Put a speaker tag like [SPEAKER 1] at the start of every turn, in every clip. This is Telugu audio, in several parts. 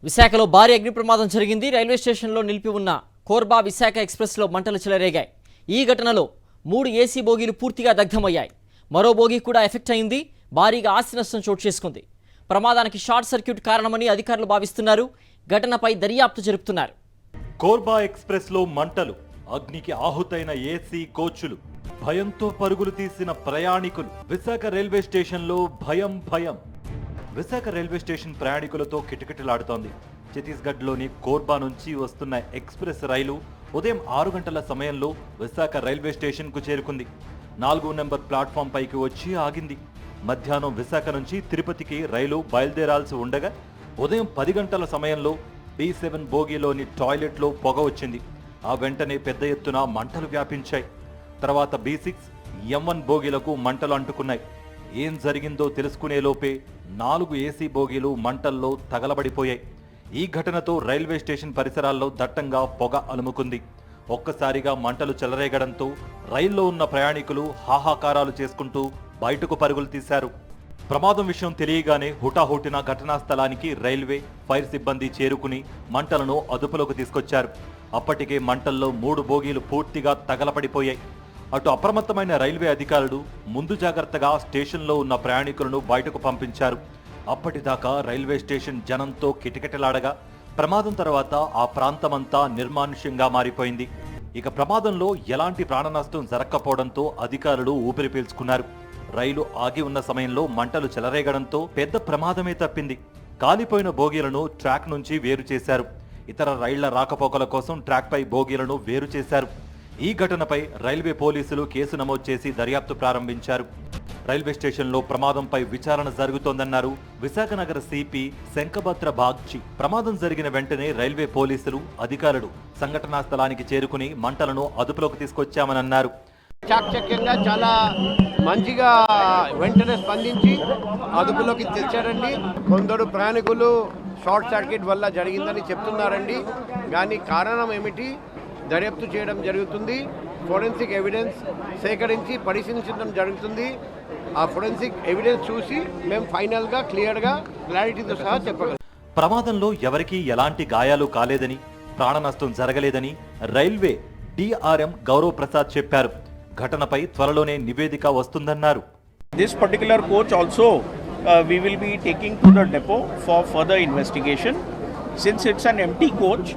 [SPEAKER 1] విశాఖలో భారీ అగ్ని ప్రమాదం జరిగింది. రైల్వే స్టేషన్లో నిలిపి ఉన్న కోర్బా విశాఖ ఎక్స్ప్రెస్లో మంటలు చెలరేగాయి. ఈ ఘటనలో 3 ఏసీ బోగీలు పూర్తిగా దగ్ధమయ్యాయి. మరో బోగీ కూడా ఎఫెక్ట్ అయింది. భారీగా ఆస్తి నష్టం చోటు చేసుకుంది. ప్రమాదానికి షార్ట్ సర్క్యూట్ కారణమని అధికారులు భావిస్తున్నారు. ఘటనపై దర్యాప్తు జరుపుతున్నారు.
[SPEAKER 2] కోర్బా ఎక్స్ప్రెస్లో మంటలు, అగ్నికి ఆహుతైన ఏసీ కోచ్లు, భయంతో పరుగులు తీసిన ప్రయాణికులు. విశాఖ రైల్వే స్టేషన్లో భయం. విశాఖ రైల్వే స్టేషన్ ప్రయాణికులతో కిటకిటలాడుతోంది. ఛత్తీస్గఢ్లోని కోర్బా నుంచి వస్తున్న ఎక్స్ప్రెస్ రైలు ఉదయం 6 గంటల సమయంలో విశాఖ రైల్వే స్టేషన్కు చేరుకుంది. 4వ నెంబర్ ప్లాట్ఫామ్ పైకి వచ్చి ఆగింది. మధ్యాహ్నం విశాఖ నుంచి తిరుపతికి రైలు బయలుదేరాల్సి ఉండగా ఉదయం 10 గంటల సమయంలో B7 బోగీలోని టాయిలెట్లో పొగ వచ్చింది. ఆ వెంటనే పెద్ద ఎత్తున మంటలు వ్యాపించాయి. తర్వాత B6, M1 బోగీలకు మంటలు అంటుకున్నాయి. ఏం జరిగిందో తెలుసుకునే లోపే 4 ఏసీ బోగీలు మంటల్లో తగలబడిపోయాయి. ఈ ఘటనతో రైల్వే స్టేషన్ పరిసరాల్లో దట్టంగా పొగ అలుముకుంది. ఒక్కసారిగా మంటలు చెలరేగడంతో రైల్లో ఉన్న ప్రయాణికులు హాహాకారాలు చేసుకుంటూ బయటకు పరుగులు తీశారు. ప్రమాదం విషయం తెలియగానే హుటాహుటిన ఘటనా స్థలానికి రైల్వే, ఫైర్ సిబ్బంది చేరుకుని మంటలను అదుపులోకి తీసుకొచ్చారు. అప్పటికే మంటల్లో 3 బోగీలు పూర్తిగా తగలపడిపోయాయి. అటు అప్రమత్తమైన రైల్వే అధికారులు ముందు జాగ్రత్తగా స్టేషన్లో ఉన్న ప్రయాణికులను బయటకు పంపించారు. అప్పటిదాకా రైల్వే స్టేషన్ జనంతో కిటకిటలాడగా ప్రమాదం తర్వాత ఆ ప్రాంతమంతా నిర్మానుష్యంగా మారిపోయింది. ఇక ప్రమాదంలో ఎలాంటి ప్రాణ నష్టం జరగకపోవడంతో అధికారులు ఊపిరి పీల్చుకున్నారు. రైలు ఆగి ఉన్న సమయంలో మంటలు చెలరేగడంతో పెద్ద ప్రమాదమే తప్పింది. కాలిపోయిన బోగీలను ట్రాక్ నుంచి వేరు చేశారు. ఇతర రైళ్ల రాకపోకల కోసం ట్రాక్పై బోగీలను వేరు చేశారు. ఈ ఘటనపై రైల్వే పోలీసులు కేసు నమోదు చేసి దర్యాప్తు ప్రారంభించారు. రైల్వే స్టేషన్లో ప్రమాదంపై విచారణ జరుగుతోందన్నారు విశాఖ నగర సిపి శంఖభద్ర బాగ్చి. ప్రమాదం జరిగిన వెంటనే రైల్వే పోలీసులు, అధికారులు సంఘటనా స్థలానికి చేరుకుని మంటలను అదుపులోకి తీసుకొచ్చామన్నారు.
[SPEAKER 3] చాకచక్యంగా చాలా మంచిగా వెంటనే స్పందించి అదుపులోకి తెచ్చారండి. కొందరు ప్రయాణికులు షార్ట్ సర్క్యూట్ వల్ల జరిగిందని చెప్తున్నారండి. కానీ కారణం ఏమిటి దర్యాప్తు చేయడం జరుగుతుంది. ఫోరెన్సిక్ ఎవిడెన్స్ సేకరించి పరిశీలించడం జరుగుతుంది. ఆ ఫోరెన్సిక్ ఎవిడెన్స్ చూసి మేము ఫైనల్గా క్లారిటీతో సహా చెప్పగలం.
[SPEAKER 2] ప్రమాదంలో ఎవరికీ ఎలాంటి గాయాలు కాలేదని, ప్రాణ నష్టం జరగలేదని రైల్వే డిఆర్ఎం గౌరవ్ ప్రసాద్ చెప్పారు. ఘటనపై త్వరలోనే నివేదిక వస్తుందన్నారు.
[SPEAKER 4] This particular coach also we will be taking to the depot for further investigation. Since it's an empty coach,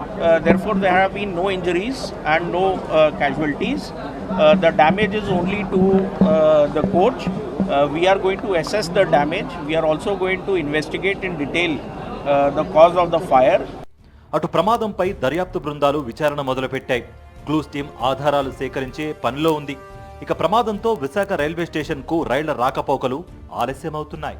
[SPEAKER 4] therefore there have been no injuries and no casualties. The damage is only to the coach. We are going to assess the damage. We are also going to investigate in detail the cause of the fire.
[SPEAKER 2] అటు ప్రమాదంపై దర్యాప్తు బృందాలు విచారణ మొదలుపెట్టాయి. క్లూస్ టీం ఆధారాలు సేకరించే పనిలో ఉంది. ఇక ప్రమాదంతో విశాఖ రైల్వే స్టేషన్కు రైళ్ల రాకపోకలు ఆలస్యమవుతున్నాయి.